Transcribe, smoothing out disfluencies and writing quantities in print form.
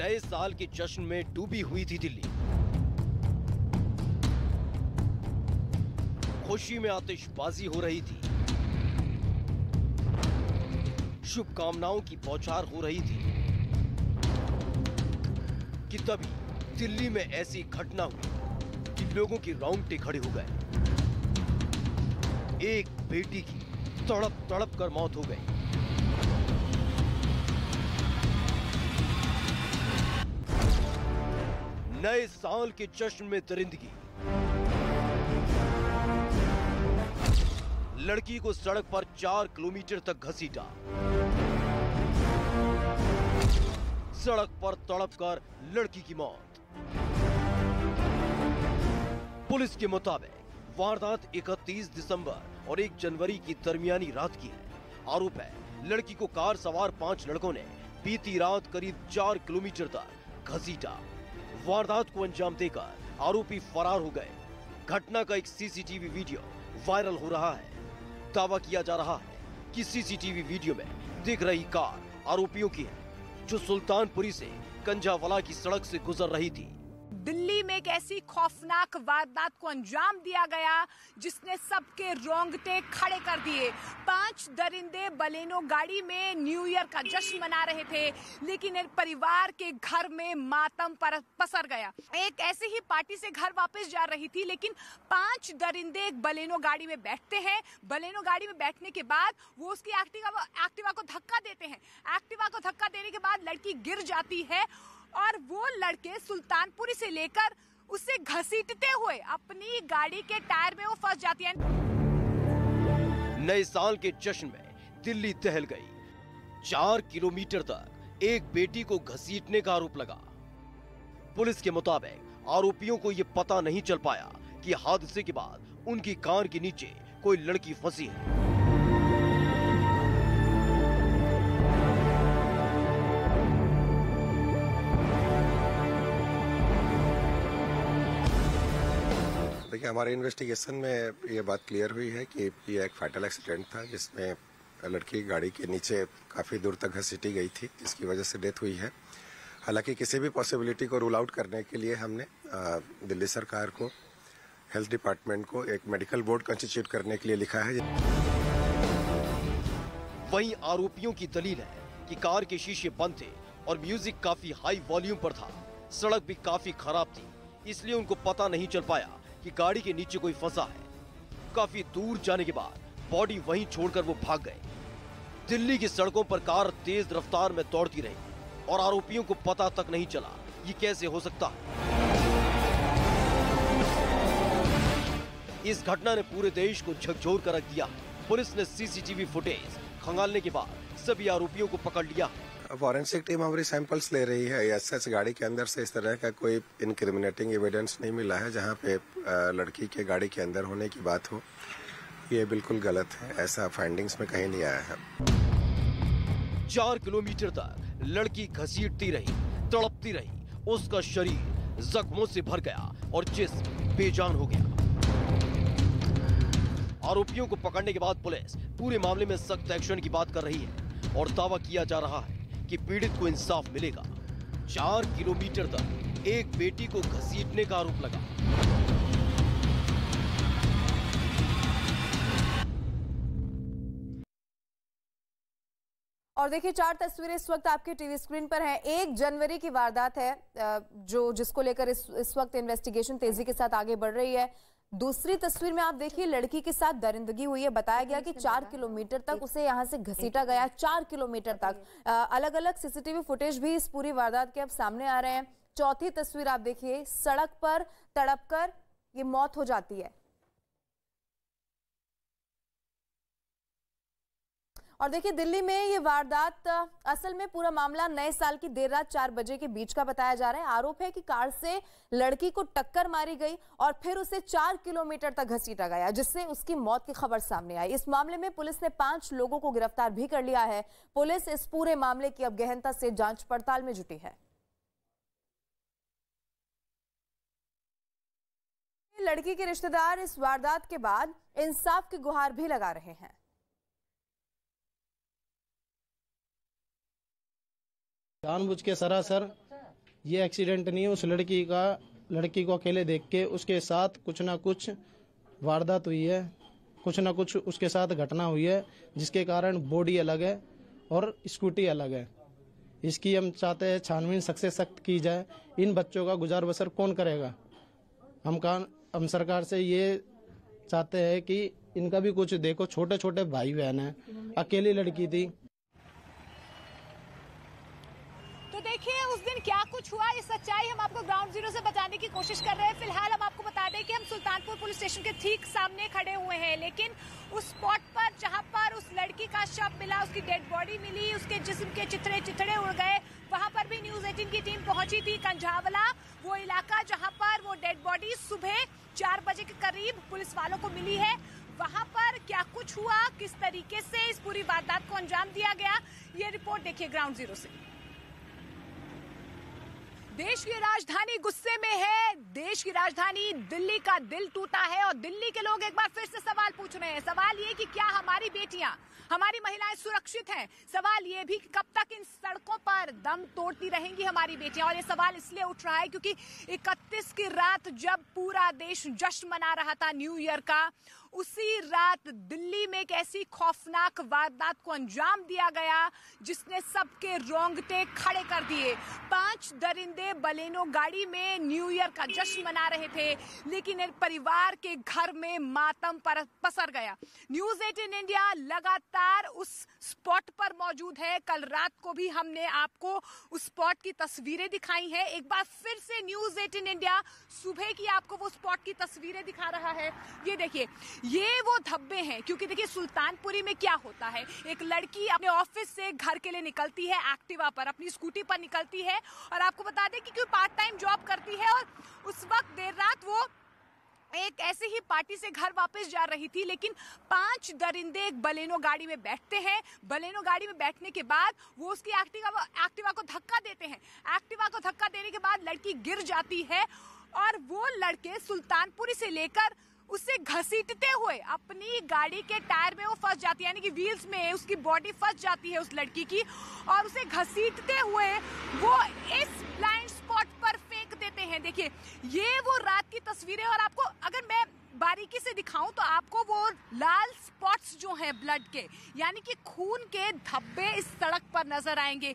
नए साल के जश्न में डूबी हुई थी दिल्ली। खुशी में आतिशबाजी हो रही थी, शुभकामनाओं की बौछार हो रही थी कि तभी दिल्ली में ऐसी घटना हुई कि लोगों की रोंगटे खड़े हो गए। एक बेटी की तड़प तड़प कर मौत हो गई। नए साल के जश्न में दरिंदगी। लड़की को सड़क पर 4 किलोमीटर तक घसीटा। सड़क पर तड़पकर लड़की की मौत। पुलिस के मुताबिक वारदात 31 दिसंबर और 1 जनवरी की दरमियानी रात की है। आरोप है लड़की को कार सवार 5 लड़कों ने बीती रात करीब 4 किलोमीटर तक घसीटा। वारदात को अंजाम देकर आरोपी फरार हो गए। घटना का एक सीसीटीवी वीडियो वायरल हो रहा है। दावा किया जा रहा है कि सीसीटीवी वीडियो में दिख रही कार आरोपियों की है, जो सुल्तानपुरी से कंझावला की सड़क से गुजर रही थी। दिल्ली में एक ऐसी खौफनाक वारदात को अंजाम दिया गया जिसने सबके रोंगटे खड़े कर दिए। 5 दरिंदे बलेनो गाड़ी में न्यू ईयर का जश्न मना रहे थे, लेकिन एक परिवार के घर में मातम पसर गया। एक ऐसे ही पार्टी से घर वापस जा रही थी, लेकिन 5 दरिंदे एक बलेनो गाड़ी में बैठते हैं। बलेनो गाड़ी में बैठने के बाद वो उसकी एक्टिवा को धक्का देते हैं। एक्टिवा को धक्का देने के बाद लड़की गिर जाती है और वो लड़के सुल्तानपुरी से लेकर उसे घसीटते हुए अपनी गाड़ी के टायर में वो फंस जाती है। नए साल के जश्न में दिल्ली दहल गई। 4 किलोमीटर तक एक बेटी को घसीटने का आरोप लगा। पुलिस के मुताबिक आरोपियों को यह पता नहीं चल पाया कि हादसे के बाद उनकी कार के नीचे कोई लड़की फंसी है। देखिए, हमारे इन्वेस्टिगेशन में ये बात क्लियर हुई है कि ये एक फैटल एक्सीडेंट था, जिसमें लड़की गाड़ी के नीचे काफ़ी दूर तक घसीटी गई थी, जिसकी वजह से डेथ हुई है। हालांकि किसी भी पॉसिबिलिटी को रूल आउट करने के लिए हमने दिल्ली सरकार को, हेल्थ डिपार्टमेंट को एक मेडिकल बोर्ड कंस्टिट्यूट करने के लिए लिखा है। वहीं आरोपियों की दलील है कि कार के शीशे बंद थे और म्यूजिक काफी हाई वॉल्यूम पर था। सड़क भी काफी खराब थी, इसलिए उनको पता नहीं चल पाया कि गाड़ी के नीचे कोई फंसा है। काफी दूर जाने के बाद बॉडी वहीं छोड़कर वो भाग गए। दिल्ली की सड़कों पर कार तेज रफ्तार में दौड़ती रही और आरोपियों को पता तक नहीं चला ये कैसे हो सकता है। इस घटना ने पूरे देश को झकझोर कर रख दिया। पुलिस ने सीसीटीवी फुटेज खंगालने के बाद सभी आरोपियों को पकड़ लिया। फॉरेंसिक टीम हमारी सैंपल्स ले रही है। एसएस गाड़ी के अंदर से इस तरह का कोई इनक्रिमिनेटिंग एविडेंस नहीं मिला है जहां पे लड़की के गाड़ी के अंदर होने की बात हो। ये बिल्कुल गलत है, ऐसा फाइंडिंग्स में कहीं नहीं आया है। 4 किलोमीटर तक लड़की घसीटती रही, तड़पती रही। उसका शरीर जख्मों से भर गया और जिस्म बेजान हो गया। आरोपियों को पकड़ने के बाद पुलिस पूरे मामले में सख्त एक्शन की बात कर रही है और दावा किया जा रहा है कि पीड़ित को इंसाफ मिलेगा। 4 किलोमीटर तक एक बेटी को घसीटने का आरोप लगा। और देखिए 4 तस्वीरें इस वक्त आपके टीवी स्क्रीन पर हैं। 1 जनवरी की वारदात है जिसको लेकर इस वक्त इन्वेस्टिगेशन तेजी के साथ आगे बढ़ रही है। दूसरी तस्वीर में आप देखिए लड़की के साथ दरिंदगी हुई है। बताया गया कि 4 किलोमीटर तक उसे यहां से घसीटा गया। 4 किलोमीटर तक अलग अलग सीसीटीवी फुटेज भी इस पूरी वारदात के अब सामने आ रहे हैं। चौथी तस्वीर आप देखिए, सड़क पर तड़पकर ये मौत हो जाती है। और देखिए दिल्ली में ये वारदात असल में पूरा मामला नए साल की देर रात 4 बजे के बीच का बताया जा रहा है। आरोप है कि कार से लड़की को टक्कर मारी गई और फिर उसे 4 किलोमीटर तक घसीटा गया, जिससे उसकी मौत की खबर सामने आई। इस मामले में पुलिस ने 5 लोगों को गिरफ्तार भी कर लिया है। पुलिस इस पूरे मामले की अब गहनता से जांच पड़ताल में जुटी है। लड़की के रिश्तेदार इस वारदात के बाद इंसाफ की गुहार भी लगा रहे हैं। जानबूझ के सरासर ये एक्सीडेंट नहीं है, उस लड़की को अकेले देख के उसके साथ कुछ ना कुछ वारदात हुई है, कुछ ना कुछ उसके साथ घटना हुई है, जिसके कारण बॉडी अलग है और स्कूटी अलग है। इसकी हम चाहते हैं छानबीन सख्त से सख्त की जाए। इन बच्चों का गुजार बसर कौन करेगा? हम सरकार से ये चाहते हैं कि इनका भी कुछ देखो, छोटे छोटे भाई बहन हैं, अकेली लड़की थी। तो देखिए उस दिन क्या कुछ हुआ, ये सच्चाई हम आपको ग्राउंड जीरो से बताने की कोशिश कर रहे हैं। फिलहाल हम आपको बता दें कि हम सुल्तानपुर पुलिस स्टेशन के ठीक सामने खड़े हुए हैं, लेकिन उस स्पॉट पर जहां पर उस लड़की का शव मिला, उसकी डेड बॉडी मिली, उसके जिस्म के चिथड़े उड़ गए, वहां पर भी न्यूज 18 की टीम पहुंची थी। कंझावला वो इलाका जहां पर वो डेड बॉडी सुबह 4 बजे के करीब पुलिस वालों को मिली है, वहां पर क्या कुछ हुआ, किस तरीके से इस पूरी वारदात को अंजाम दिया गया, ये रिपोर्ट देखिए ग्राउंड जीरो से। देश की राजधानी गुस्से में है, देश की राजधानी दिल्ली का दिल टूटा है और दिल्ली के लोग एक बार फिर से सवाल पूछ रहे हैं। सवाल ये कि क्या हमारी बेटियां, हमारी महिलाएं सुरक्षित हैं? सवाल ये भी कि कब तक इन सड़कों पर दम तोड़ती रहेंगी हमारी बेटियां? और ये सवाल इसलिए उठ रहा है क्योंकि 31 की रात जब पूरा देश जश्न मना रहा था न्यू ईयर का, उसी रात दिल्ली में एक ऐसी खौफनाक वारदात को अंजाम दिया गया जिसने सबके रोंगटे खड़े कर दिए। 5 दरिंदे बलेनो गाड़ी में न्यू ईयर का जश्न मना रहे थे, लेकिन एक परिवार के घर में मातम पसर गया। न्यूज 18 इंडिया लगातार उस स्पॉट पर मौजूद है। कल रात को भी हमने आपको उस स्पॉट की तस्वीरें दिखाई हैं। एक बार फिर से न्यूज 18 इंडिया सुबह की आपको वो स्पॉट की तस्वीरें दिखा रहा है। ये देखिए, ये वो धब्बे हैं, क्योंकि देखिए सुल्तानपुरी में क्या होता है, एक लड़की अपने ऑफिस से घर के लिए निकलती है एक्टिवा पर, अपनी स्कूटी पर निकलती है, और आपको बता दें कि पार्ट टाइम जॉब करती है, और उस वक्त देर रात वो एक ऐसे ही पार्टी से घर वापस जा रही थी, लेकिन 5 दरिंदे एक बलेनो गाड़ी में बैठते हैं। बलेनो गाड़ी में बैठने के बाद वो उसकी एक्टिवा को धक्का देते हैं। एक्टिवा को धक्का देने के बाद लड़की गिर जाती है और वो लड़के सुल्तानपुरी से लेकर उसे घसीटते हुए अपनी गाड़ी के टायर में वो फंस जाती है, यानी कि व्हील्स में उसकी बॉडी फंस जाती है उस लड़की की, और उसे घसीटते हुए वो इस ब्लाइंड स्पॉट पर फेंक देते हैं। देखिए ये वो रात की तस्वीरें, और आपको अगर मैं बारीकी से दिखाऊं तो आपको वो लाल स्पॉट्स जो हैं ब्लड के, यानी कि खून के धब्बे इस सड़क पर नजर आएंगे।